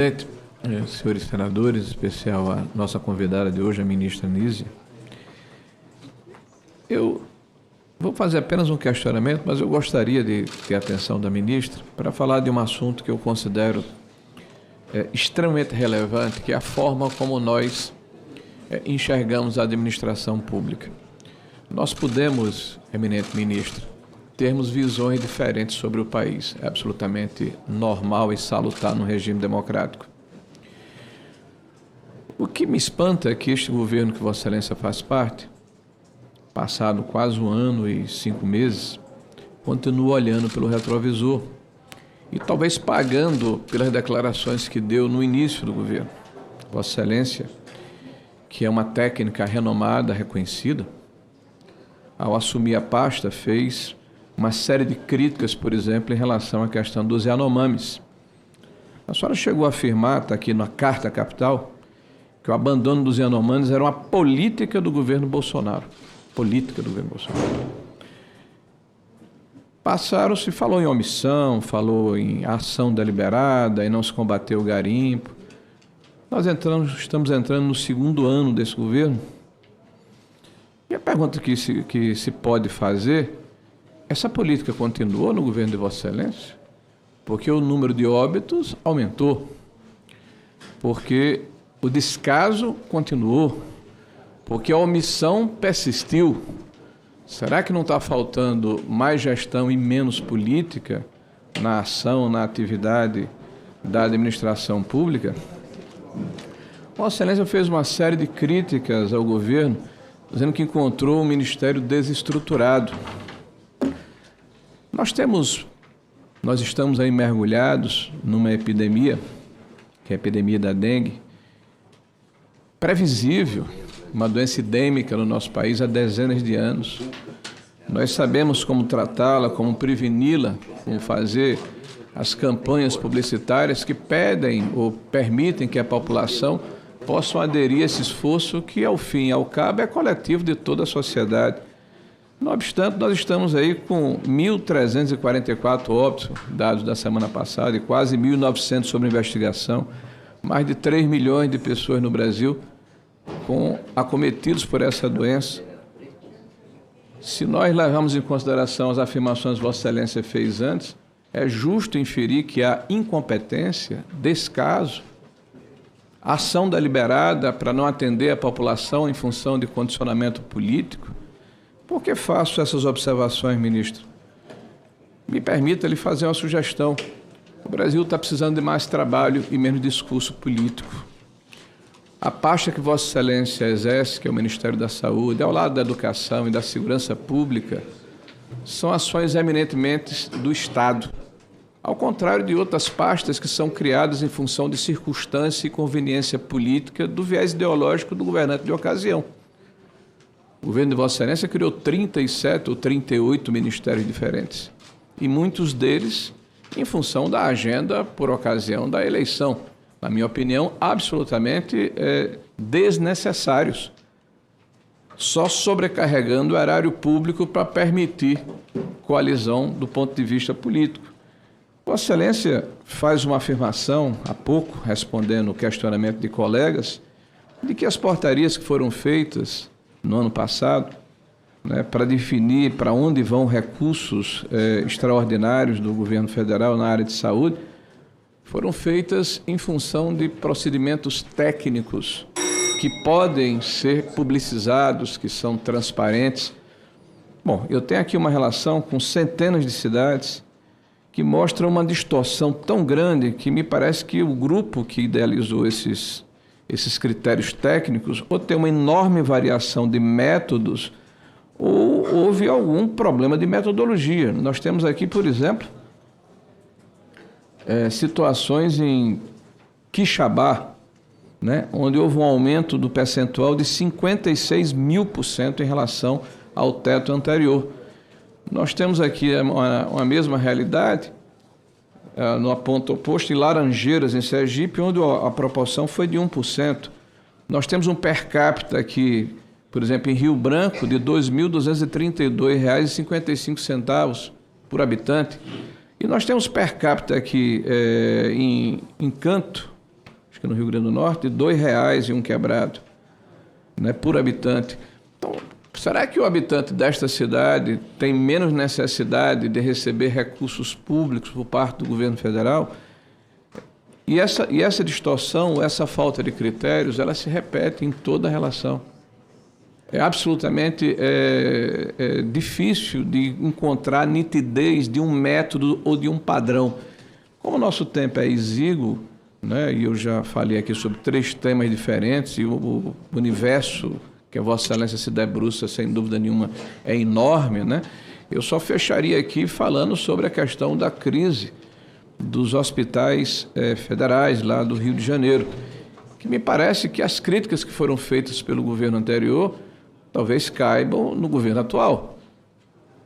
Presidente, senhores senadores, em especial a nossa convidada de hoje, a ministra Nízia, eu vou fazer apenas um questionamento, mas eu gostaria de ter a atenção da ministra para falar de um assunto que eu considero extremamente relevante, que é a forma como nós enxergamos a administração pública. Nós podemos, eminente ministra, termos visões diferentes sobre o país. É absolutamente normal e salutar no regime democrático. O que me espanta é que este governo que Vossa Excelência faz parte, passado quase 1 ano e 5 meses, continua olhando pelo retrovisor e talvez pagando pelas declarações que deu no início do governo. Vossa Excelência, que é uma técnica renomada, reconhecida, ao assumir a pasta, fez uma série de críticas, por exemplo, em relação à questão dos Yanomamis. A senhora chegou a afirmar, está aqui na Carta Capital, que o abandono dos Yanomamis era uma política do governo Bolsonaro. Política do governo Bolsonaro. Passaram-se, falou em omissão, falou em ação deliberada e não se combateu o garimpo. Nós estamos entrando no 2º ano desse governo. E a pergunta que se pode fazer: essa política continuou no governo de Vossa Excelência? Porque o número de óbitos aumentou, porque o descaso continuou, porque a omissão persistiu. Será que não está faltando mais gestão e menos política na ação, na atividade da administração pública? Vossa Excelência fez uma série de críticas ao governo, dizendo que encontrou um ministério desestruturado. Nós estamos aí mergulhados numa epidemia, que é a epidemia da dengue, previsível, uma doença endêmica no nosso país há dezenas de anos. Nós sabemos como tratá-la, como preveni-la, como fazer as campanhas publicitárias que pedem ou permitem que a população possa aderir a esse esforço que, ao fim e ao cabo, é coletivo de toda a sociedade. Não obstante, nós estamos aí com 1.344 óbitos, dados da semana passada, e quase 1.900 sobre investigação, mais de 3 milhões de pessoas no Brasil acometidos por essa doença. Se nós levarmos em consideração as afirmações que Vossa Excelência fez antes, é justo inferir que há incompetência, descaso, ação deliberada para não atender a população em função de condicionamento político. Por que faço essas observações, ministro? Me permita lhe fazer uma sugestão. O Brasil está precisando de mais trabalho e menos discurso político. A pasta que Vossa Excelência exerce, que é o Ministério da Saúde, ao lado da Educação e da Segurança Pública, são ações eminentemente do Estado, ao contrário de outras pastas que são criadas em função de circunstância e conveniência política do viés ideológico do governante de ocasião. O governo de Vossa Excelência criou 37 ou 38 ministérios diferentes, e muitos deles em função da agenda por ocasião da eleição. Na minha opinião, absolutamente desnecessários, só sobrecarregando o erário público para permitir coalizão do ponto de vista político. Vossa Excelência faz uma afirmação, há pouco, respondendo o questionamento de colegas, de que as portarias que foram feitas no ano passado, para definir para onde vão recursos extraordinários do governo federal na área de saúde, foram feitas em função de procedimentos técnicos que podem ser publicizados, que são transparentes. Bom, eu tenho aqui uma relação com centenas de cidades que mostra uma distorção tão grande que me parece que o grupo que idealizou esses critérios técnicos ou tem uma enorme variação de métodos ou houve algum problema de metodologia. Nós temos aqui, por exemplo, situações em Quixabá, onde houve um aumento do percentual de 56.000% em relação ao teto anterior. Nós temos aqui uma mesma realidade no ponto oposto, em Laranjeiras, em Sergipe, onde a proporção foi de 1%. Nós temos um per capita aqui, por exemplo, em Rio Branco, de R$ 2.232,55 por habitante. E nós temos per capita aqui em Canto, acho que no Rio Grande do Norte, de R$2 e um quebrado, né, por habitante. Então, será que o habitante desta cidade tem menos necessidade de receber recursos públicos por parte do governo federal? E essa distorção, essa falta de critérios, ela se repete em toda a relação. É absolutamente difícil de encontrar nitidez de um método ou de um padrão. Como o nosso tempo é exíguo, né, e eu já falei aqui sobre 3 temas diferentes, e o universo que a Vossa Excelência se debruça, sem dúvida nenhuma, é enorme, né? Eu só fecharia aqui falando sobre a questão da crise dos hospitais federais lá do Rio de Janeiro, que me parece que as críticas que foram feitas pelo governo anterior talvez caibam no governo atual.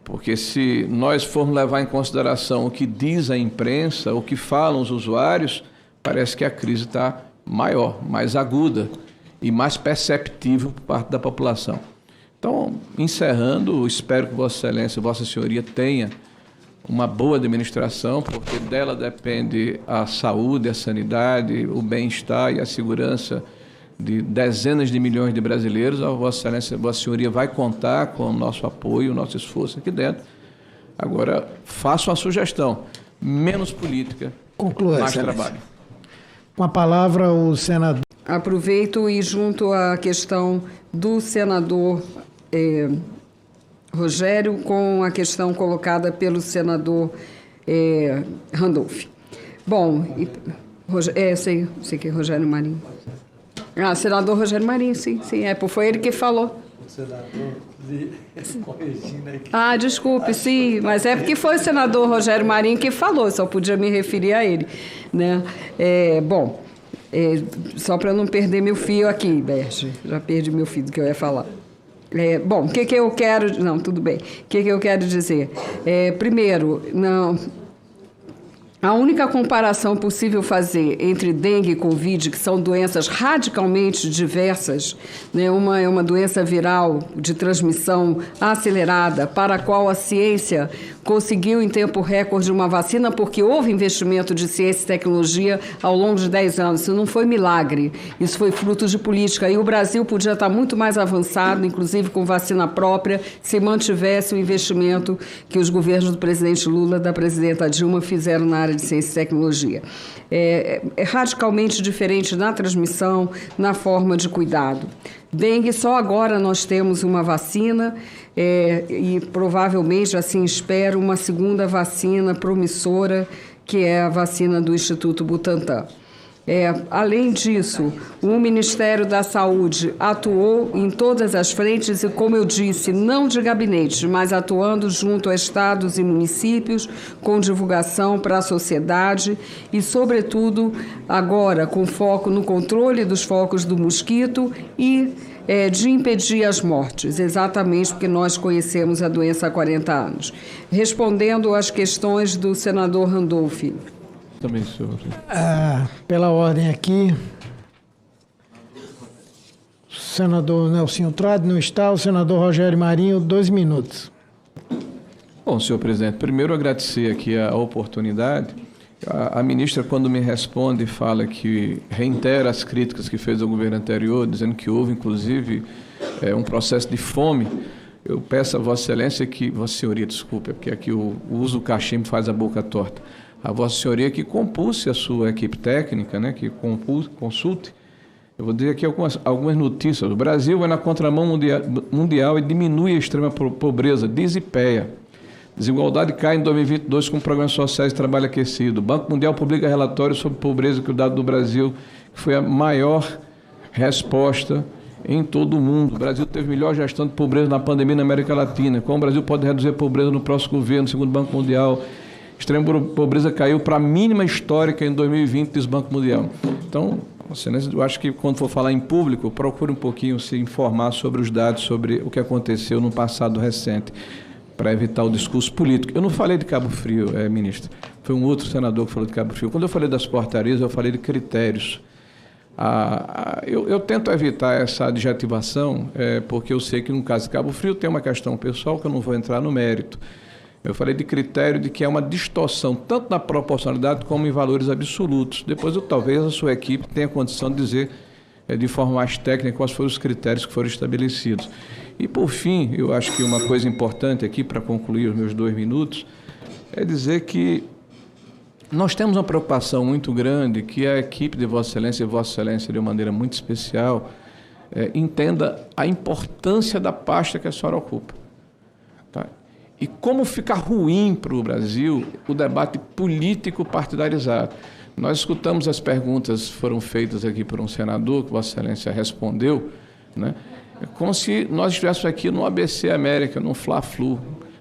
Porque se nós formos levar em consideração o que diz a imprensa, o que falam os usuários, parece que a crise está maior, mais aguda e mais perceptível por parte da população. Então, encerrando, espero que Vossa Excelência, Vossa Senhoria tenha uma boa administração, porque dela depende a saúde, a sanidade, o bem-estar e a segurança de dezenas de milhões de brasileiros. A Vossa Excelência, Vossa Senhoria vai contar com o nosso apoio, o nosso esforço aqui dentro. Agora, faço uma sugestão: menos política, conclua, mais Excelência. trabalho. Com a palavra, o senador. Aproveito e junto à questão do senador Rogério com a questão colocada pelo senador Randolph. Bom, sei que é Rogério Marinho. Senador Rogério Marinho, sim, foi ele que falou. O senador corrigindo aqui. Desculpe, sim, mas é porque foi o senador Rogério Marinho que falou, só podia me referir a ele, né? Só para não perder meu fio aqui, Berge, já perdi meu fio do que eu ia falar. Bom, o que eu quero... Não, tudo bem. O que eu quero dizer? Primeiro, não... A única comparação possível fazer entre dengue e Covid, que são doenças radicalmente diversas, né? Uma é uma doença viral de transmissão acelerada, para a qual a ciência conseguiu em tempo recorde uma vacina, porque houve investimento de ciência e tecnologia ao longo de 10 anos. Isso não foi milagre, isso foi fruto de política. E o Brasil podia estar muito mais avançado, inclusive com vacina própria, se mantivesse o investimento que os governos do presidente Lula e da presidenta Dilma fizeram na área de ciência e tecnologia. É radicalmente diferente na transmissão, na forma de cuidado. Dengue, só agora nós temos uma vacina e provavelmente, assim espero, uma segunda vacina promissora, que é a vacina do Instituto Butantan. Além disso, o Ministério da Saúde atuou em todas as frentes e, como eu disse, não de gabinete, mas atuando junto a estados e municípios, com divulgação para a sociedade e, sobretudo, agora com foco no controle dos focos do mosquito e de impedir as mortes, exatamente porque nós conhecemos a doença há 40 anos. Respondendo às questões do senador Randolph. Também, senhor. Pela ordem aqui, o senador Nelsinho Trade não está, o senador Rogério Marinho, 2 minutos. Bom, senhor presidente, primeiro agradecer aqui a oportunidade. A ministra, quando me responde, fala que reitera as críticas que fez ao governo anterior, dizendo que houve, inclusive, um processo de fome. Eu peço a Vossa Excelência que... Vossa Senhoria, desculpe, porque aqui o uso do cachimbo faz a boca torta. A Vossa Senhoria que compulse a sua equipe técnica, né, que consulte. Eu vou dizer aqui algumas notícias. O Brasil vai na contramão mundial e diminui a extrema pobreza, diz IPEA. Desigualdade cai em 2022 com programas sociais de trabalho aquecido. O Banco Mundial publica relatório sobre pobreza, que o dado do Brasil foi a maior resposta em todo o mundo. O Brasil teve melhor gestão de pobreza na pandemia na América Latina. Como o Brasil pode reduzir a pobreza no próximo governo, segundo o Banco Mundial? Extrema pobreza caiu para a mínima histórica em 2020, diz o Banco Mundial. Então, eu acho que quando for falar em público, procure um pouquinho se informar sobre os dados, sobre o que aconteceu no passado recente, para evitar o discurso político. Eu não falei de Cabo Frio, ministro. Foi um outro senador que falou de Cabo Frio. Quando eu falei das portarias, eu falei de critérios. Eu tento evitar essa adjetivação, porque eu sei que no caso de Cabo Frio tem uma questão pessoal que eu não vou entrar no mérito. Eu falei de critério de que é uma distorção, tanto na proporcionalidade como em valores absolutos. Depois, talvez a sua equipe tenha condição de dizer de forma mais técnica quais foram os critérios que foram estabelecidos. E, por fim, eu acho que uma coisa importante aqui, para concluir os meus 2 minutos, é dizer que nós temos uma preocupação muito grande que a equipe de Vossa Excelência e Vossa Excelência, de uma maneira muito especial, entenda a importância da pasta que a senhora ocupa. Tá? E como fica ruim para o Brasil o debate político partidarizado. Nós escutamos as perguntas que foram feitas aqui por um senador, que Vossa Excelência respondeu, né? É como se nós estivéssemos aqui no ABC América, no Fla-Flu.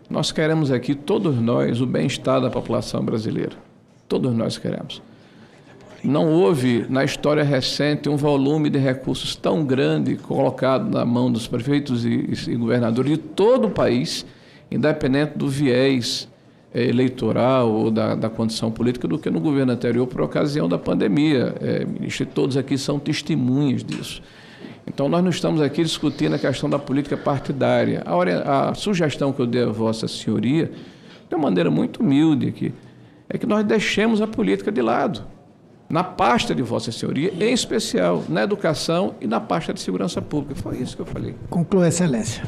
Nós queremos aqui, todos nós, o bem-estar da população brasileira. Todos nós queremos. Não houve, na história recente, um volume de recursos tão grande colocado na mão dos prefeitos e governadores de todo o país, independente do viés eleitoral ou da condição política, do que no governo anterior por ocasião da pandemia. Ministro, todos aqui são testemunhas disso. Então, nós não estamos aqui discutindo a questão da política partidária. A sugestão que eu dei a Vossa Senhoria, de uma maneira muito humilde aqui, é que nós deixemos a política de lado, na pasta de Vossa Senhoria, em especial na educação e na pasta de segurança pública. Foi isso que eu falei. Conclua, Excelência.